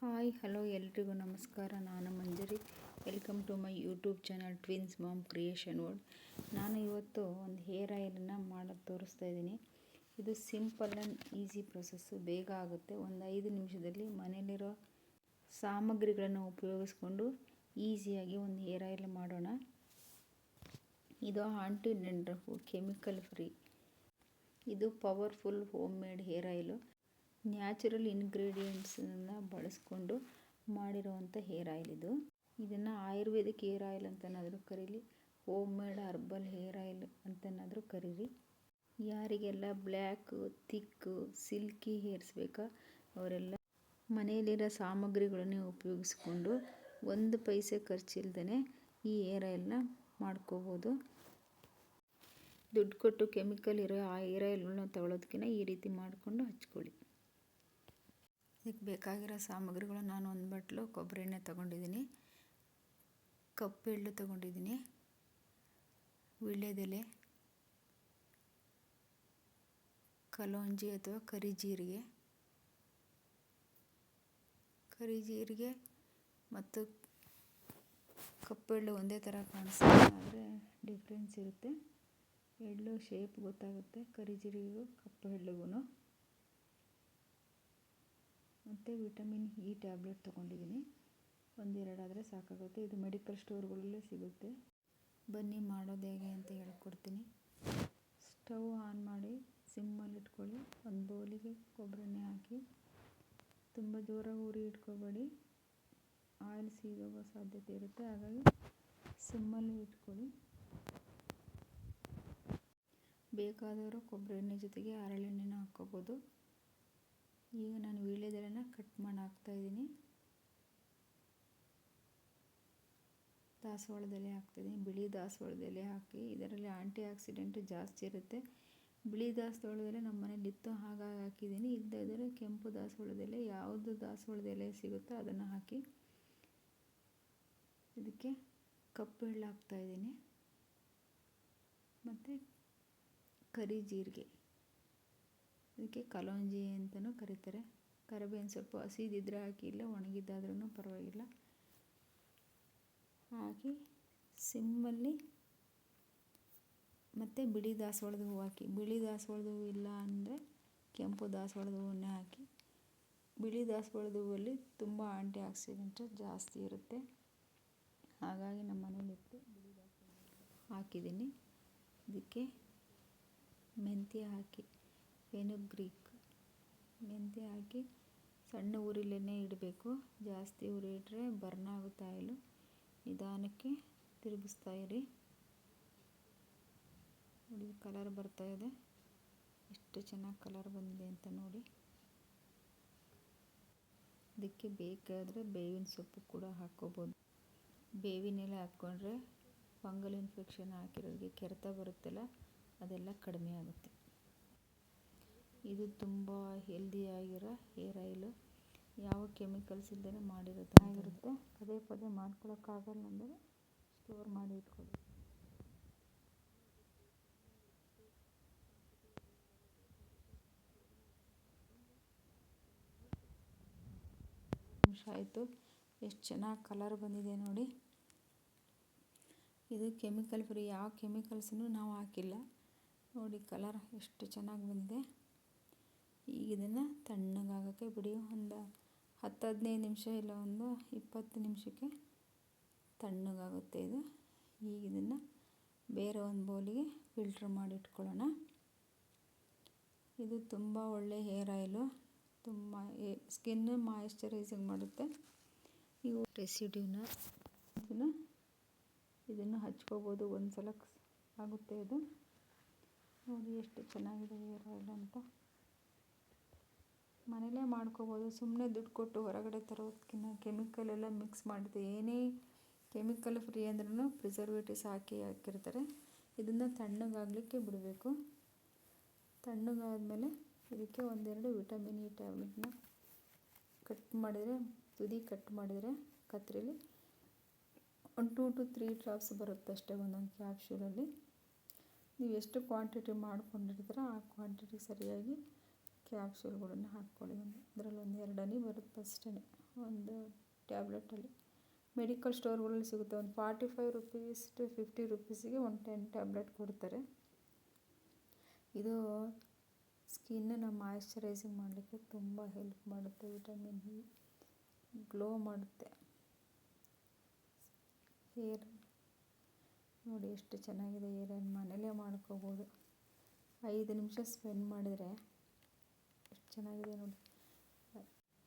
Hi hello ಎಲ್ರಿಗೂ ನಮಸ್ಕಾರ. ನಾನು Manjari. Welcome to my YouTube channel twins mom creation world. ನಾನು ಇವತ್ತು ಒಂದು ಹೇರ್ ಆಯಿಲನ್ನು ಮಾಡೋದು ತೋರಿಸ್ತಾ ಇದ್ದೀನಿ. ಇದು ಸಿಂಪಲ್ ಆ್ಯಂಡ್ ಈಸಿ ಪ್ರೊಸೆಸ್ಸು, ಬೇಗ ಆಗುತ್ತೆ. ಒಂದು 5 ನಿಮಿಷದಲ್ಲಿ ಮನೆಯಲ್ಲಿರೋ ಸಾಮಗ್ರಿಗಳನ್ನು ಉಪಯೋಗಿಸ್ಕೊಂಡು ಈಸಿಯಾಗಿ ಒಂದು ಹೇರ್ ಆಯಿಲ್ ಮಾಡೋಣ. ಇದು ಆಂಟಿ ಡೆಂಡ್ರಫು, ಕೆಮಿಕಲ್ ಫ್ರೀ. ಇದು powerful home made hair oil. Natural ಇಂಗ್ರೀಡಿಯೆಂಟ್ಸನ್ನು ಬಳಸ್ಕೊಂಡು ಮಾಡಿರುವಂಥ ಹೇರ್ ಆಯಿಲ್ ಇದು. ಇದನ್ನು ಆಯುರ್ವೇದಿಕ್ ಹೇರ್ ಆಯಿಲ್ ಅಂತನಾದರೂ ಕರೀಲಿ, home made herbal hair oil ಅಂತನಾದರೂ ಕರೀರಿ. ಯಾರಿಗೆಲ್ಲ ಬ್ಲ್ಯಾಕು, ಥಿಕ್ಕು, ಸಿಲ್ಕಿ ಹೇರ್ಸ್ ಬೇಕಾ ಅವರೆಲ್ಲ ಮನೆಯಲ್ಲಿರೋ ಸಾಮಗ್ರಿಗಳನ್ನೇ ಉಪಯೋಗಿಸ್ಕೊಂಡು 1 ಪೈಸೆ ಖರ್ಚಿಲ್ದೇ ಈ ಹೇರ್ ಆಯಿಲ್ನ ಮಾಡ್ಕೋಬೋದು. ದುಡ್ಡು ಕೊಟ್ಟು ಕೆಮಿಕಲ್ ಇರೋ ಆ ಹೇರ್ ಆಯಿಲ್ಗಳನ್ನ ತಗೊಳ್ಳೋದಕ್ಕಿಂತ ಈ ರೀತಿ ಮಾಡಿಕೊಂಡು ಹಚ್ಕೊಳ್ಳಿ. ಇದಕ್ಕೆ ಬೇಕಾಗಿರೋ ಸಾಮಗ್ರಿಗಳು: ನಾನು 1 ಬಟ್ಲು ಕೊಬ್ಬರಿ ಎಣ್ಣೆ ತೊಗೊಂಡಿದ್ದೀನಿ, ಕಪ್ಪು ಎಳ್ಳು ತೊಗೊಂಡಿದ್ದೀನಿ, ವೀಳ್ಯದೆಲೆ, ಕಲೋಂಜಿ ಅಥವಾ ಕರಿಜೀರಿಗೆ ಮತ್ತು ಕಪ್ಪು ಎಳ್ಳು ಒಂದೇ ಥರ ಕಾಣಿಸುತ್ತೆ, ಆದರೆ ಡಿಫ್ರೆನ್ಸ್ ಇರುತ್ತೆ. ಎಳ್ಳು ಶೇಪ್ ಗೊತ್ತಾಗುತ್ತೆ ಕರಿಜೀರಿಗೆಗೂ ಕಪ್ಪು ಎಳ್ಳಿಗೂ. ಮತ್ತು ವಿಟಮಿನ್ ಇ ಟ್ಯಾಬ್ಲೆಟ್ ತೊಗೊಂಡಿದ್ದೀನಿ, 1-2 ಆದರೆ ಸಾಕಾಗುತ್ತೆ. ಇದು ಮೆಡಿಕಲ್ ಸ್ಟೋರ್ಗಳಲ್ಲೇ ಸಿಗುತ್ತೆ. ಬನ್ನಿ ಮಾಡೋದು ಹೇಗೆ ಅಂತ ಹೇಳ್ಕೊಡ್ತೀನಿ. ಸ್ಟವ್ ಆನ್ ಮಾಡಿ ಸಿಮ್ಮಲ್ಲಿ ಇಟ್ಕೊಳ್ಳಿ. ಒಂದು ಬೌಲಿಗೆ ಕೊಬ್ಬರಿ ಎಣ್ಣೆ ಹಾಕಿ, ತುಂಬ ಜೋರಾಗಿ ಉರಿ ಇಟ್ಕೋಬೇಡಿ, ಆಯಿಲ್ ಸೀದೋಗೋ ಸಾಧ್ಯತೆ ಇರುತ್ತೆ, ಹಾಗಾಗಿ ಸಿಮ್ಮಲ್ಲಿ ಇಟ್ಕೊಳ್ಳಿ. ಬೇಕಾದವರು ಕೊಬ್ಬರಿ ಎಣ್ಣೆ ಜೊತೆಗೆ ಹರಳೆಣ್ಣೆನ ಹಾಕ್ಕೋಬೋದು. ಈಗ ನಾನು ವೀಳ್ಯದೆಲೆನ ಕಟ್ ಮಾಡಿ ಹಾಕ್ತಾಯಿದ್ದೀನಿ. ದಾಸವಾಳದ ಎಲೆ ಹಾಕ್ತಾಯಿದ್ದೀನಿ. ಬಿಳಿ ದಾಸವಾಳದ ಎಲೆ ಹಾಕಿ, ಇದರಲ್ಲಿ ಆಂಟಿ ಆಕ್ಸಿಡೆಂಟು ಜಾಸ್ತಿ ಇರುತ್ತೆ. ಬಿಳಿ ದಾಸವಾಳದ ಎಲೆ ನಮ್ಮ ಮನೇಲಿ ಇತ್ತು, ಹಾಗಾಗಿ ಹಾಕಿದ್ದೀನಿ. ಇಲ್ಲದೇ ಇದ್ದರೆ ಕೆಂಪು ದಾಸವಾಳದ ಎಲೆ, ಯಾವುದು ದಾಸವಾಳದ ಎಲೆ ಸಿಗುತ್ತೋ ಅದನ್ನು ಹಾಕಿ. ಇದಕ್ಕೆ ಕಪ್ಪು ಎಳ್ಳು ಹಾಕ್ತಾಯಿದ್ದೀನಿ ಮತ್ತು ಕರಿಜೀರಿಗೆ, ಇದಕ್ಕೆ ಕಲೋಂಜಿ ಅಂತಲೂ ಕರೀತಾರೆ. ಕರಿಬೇವಿನ ಸೊಪ್ಪು ಹಸಿದಿದ್ದರೆ ಹಾಕಿ, ಇಲ್ಲ ಒಣಗಿದ್ದಾದ್ರೂ ಪರವಾಗಿಲ್ಲ. ಹಾಕಿ ಸಿಮ್ಮಲ್ಲಿ ಮತ್ತು ಬಿಳಿ ದಾಸವಾಳದ ಹೂವು ಹಾಕಿ. ಬಿಳಿ ದಾಸವಾಳದ ಹೂವು ಇಲ್ಲ ಅಂದರೆ ಕೆಂಪು ದಾಸವಾಳದ ಹೂವನ್ನೇ ಹಾಕಿ. ಬಿಳಿ ದಾಸವಾಳದ ಹೂವಲ್ಲಿ ತುಂಬ ಆಂಟಿ ಆಕ್ಸಿಡೆಂಟು ಜಾಸ್ತಿ ಇರುತ್ತೆ, ಹಾಗಾಗಿ ನಮ್ಮ ಮನೇಲಿತ್ತು, ಬಿಳಿ ದಾಸವಾಳ ಹಾಕಿದ್ದೀನಿ. ಇದಕ್ಕೆ ಮೆಂತ್ಯ ಹಾಕಿ, ಫೆನುಗ್ರೀಕ್ ಮೆಂತ್ಯ ಹಾಕಿ ಸಣ್ಣ ಉರಿಲೇ ಇಡಬೇಕು. ಜಾಸ್ತಿ ಉರಿ ಇಟ್ಟರೆ ಬರ್ನ್ ಆಗುತ್ತೆ ಆಯಿಲು. ನಿಧಾನಕ್ಕೆ ತಿರುಗಿಸ್ತಾ ಇರಿ. ನೋಡಿ, ಕಲರ್ ಬರ್ತಾಯಿದೆ, ಎಷ್ಟು ಚೆನ್ನಾಗಿ ಕಲರ್ ಬಂದಿದೆ ಅಂತ ನೋಡಿ. ಇದಕ್ಕೆ ಬೇಕಾದರೆ ಬೇವಿನ ಸೊಪ್ಪು ಕೂಡ ಹಾಕ್ಕೋಬೋದು. ಬೇವಿನ ಎಲೆ ಹಾಕ್ಕೊಂಡ್ರೆ ಫಂಗಲ್ ಇನ್ಫೆಕ್ಷನ್ ಹಾಕಿರೋರಿಗೆ ಕೆರೆತ ಬರುತ್ತಲ್ಲ, ಅದೆಲ್ಲ ಕಡಿಮೆ ಆಗುತ್ತೆ. ಇದು ತುಂಬ ಹೆಲ್ದಿಯಾಗಿರೋ ಹೇರ್ ಆಯಿಲು, ಯಾವ ಕೆಮಿಕಲ್ಸ್ ಇಲ್ಲದೇ ಮಾಡಿರುತ್ತೆ. ಪದೇ ಪದೇ ಮಾಡ್ಕೊಳಕ್ಕಾಗಲ್ಲ ಅಂದರೆ ಸ್ಟೋರ್ ಮಾಡಿ ಇಟ್ಕೊಳ್ಳಿ. ನಿಮಿಷ ಆಯಿತು, ಎಷ್ಟು ಚೆನ್ನಾಗಿ ಕಲರ್ ಬಂದಿದೆ ನೋಡಿ. ಇದು ಕೆಮಿಕಲ್ ಫ್ರೀ, ಯಾವ ಕೆಮಿಕಲ್ಸನ್ನು ನಾವು ಹಾಕಿಲ್ಲ. ನೋಡಿ ಕಲರ್ ಎಷ್ಟು ಚೆನ್ನಾಗಿ ಬಂದಿದೆ. ಈಗ ಇದನ್ನು ತಣ್ಣಗಾಗೋಕ್ಕೆ ಬಿಡಿ. ಒಂದು 10-15 ನಿಮಿಷ, ಇಲ್ಲ ಒಂದು 20 ನಿಮಿಷಕ್ಕೆ ತಣ್ಣಗಾಗುತ್ತೆ ಇದು. ಈಗ ಇದನ್ನು ಬೇರೆ ಒಂದು ಬೌಲಿಗೆ ಫಿಲ್ಟ್ರ್ ಮಾಡಿ ಇಟ್ಕೊಳ್ಳೋಣ. ಇದು ತುಂಬ ಒಳ್ಳೆ ಹೇರ್ ಆಯಿಲು, ತುಂಬ ಸ್ಕಿನ್ ಮಾಯಿಶ್ಚರೈಸಿಂಗ್ ಮಾಡುತ್ತೆ. ಇವು ರೆಸಿಡ್ಯೂನ ಇದನ್ನು ಹಚ್ಕೋಬೋದು, ಒಂದು ಸಲ ಆಗುತ್ತೆ ಇದು. ನೋಡಿ ಎಷ್ಟು ಚೆನ್ನಾಗಿದೆ ಹೇರ್ ಆಯಿಲ್ ಅಂತ. ಮನೇಲೇ ಮಾಡ್ಕೋಬೋದು, ಸುಮ್ಮನೆ ದುಡ್ಡು ಕೊಟ್ಟು ಹೊರಗಡೆ ತರೋದಕ್ಕಿಂತ. ಕೆಮಿಕಲ್ ಎಲ್ಲ ಮಿಕ್ಸ್ ಮಾಡಿದೆ, ಏನೇ ಕೆಮಿಕಲ್ ಫ್ರೀ ಅಂದ್ರೂ ಪ್ರಿಸರ್ವೇಟಿವ್ಸ್ ಹಾಕಿರ್ತಾರೆ. ಇದನ್ನು ತಣ್ಣಗಾಗಲಿಕ್ಕೆ ಬಿಡಬೇಕು. ತಣ್ಣಗಾದ್ಮೇಲೆ ಇದಕ್ಕೆ 1-2 ವಿಟಮಿನ್ ಇ ಟ್ಯಾಬ್ಲೆಟ್ನ ತುದಿ ಕಟ್ ಮಾಡಿದರೆ ಕತ್ತರಿಲಿ 1 2 to 3 ಡ್ರಾಪ್ಸ್ ಬರುತ್ತೆ ಅಷ್ಟೇ ಒಂದೊಂದು ಕ್ಯಾಪ್ಸೂಲಲ್ಲಿ. ನೀವು ಎಷ್ಟು ಕ್ವಾಂಟಿಟಿ ಮಾಡ್ಕೊಂಡಿರ್ತೀರೋ ಆ ಕ್ವಾಂಟಿಟಿ ಸರಿಯಾಗಿ ಕ್ಯಾಪ್ಸೂಲ್ಗಳನ್ನು ಹಾಕ್ಕೊಳ್ಳಿ. ಅದರಲ್ಲಿ 1-2 ಹನಿ ಬರುತ್ತೆ ಅಷ್ಟೇ, ಒಂದು ಟ್ಯಾಬ್ಲೆಟಲ್ಲಿ ಮೆಡಿಕಲ್ ಸ್ಟೋರ್ಗಳಲ್ಲಿ ಸಿಗುತ್ತೆ. ಒಂದು 45 ರುಪೀಸ್ ಟು 50 ರುಪೀಸಿಗೆ ಒಂದು 10 ಟ್ಯಾಬ್ಲೆಟ್ ಕೊಡ್ತಾರೆ. ಇದು ಸ್ಕಿನ್ನನ್ನು ಮಾಯಿಶ್ಚರೈಸಿಂಗ್ ಮಾಡಲಿಕ್ಕೆ ತುಂಬ ಹೆಲ್ಪ್ ಮಾಡುತ್ತೆ. ವಿಟಮಿನ್ ಇ ಗ್ಲೋ ಮಾಡುತ್ತೆ. ಹೇರ್ ನೋಡಿ ಎಷ್ಟು ಚೆನ್ನಾಗಿದೆ. ಹೇರನ್ನು ಮನೇಲೇ ಮಾಡ್ಕೋಬೋದು. 5 ನಿಮಿಷ ಸ್ಪೆಂಡ್ ಮಾಡಿದರೆ ಎಷ್ಟು ಚೆನ್ನಾಗಿದೆ ನೋಡಿ.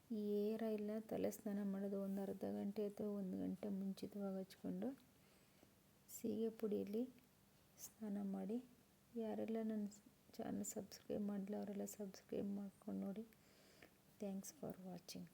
ಈ ಹೇರ್ ಆಯಿಲ್ನ ತಲೆ ಸ್ನಾನ ಮಾಡೋದು ಒಂದು ಅರ್ಧ ಗಂಟೆ ಅಥವಾ 1 ಗಂಟೆ ಮುಂಚಿತವಾಗಿ ಹಚ್ಕೊಂಡು ಸೀಗೆ ಪುಡಿಯಲ್ಲಿ ಸ್ನಾನ ಮಾಡಿ. ಯಾರೆಲ್ಲ ನನ್ನ ಚಾನಲ್ ಸಬ್ಸ್ಕ್ರೈಬ್ ಮಾಡಿಲ್ಲ ಅವರೆಲ್ಲ ಸಬ್ಸ್ಕ್ರೈಬ್ ಮಾಡ್ಕೊಂಡು ನೋಡಿ. Thanks for watching.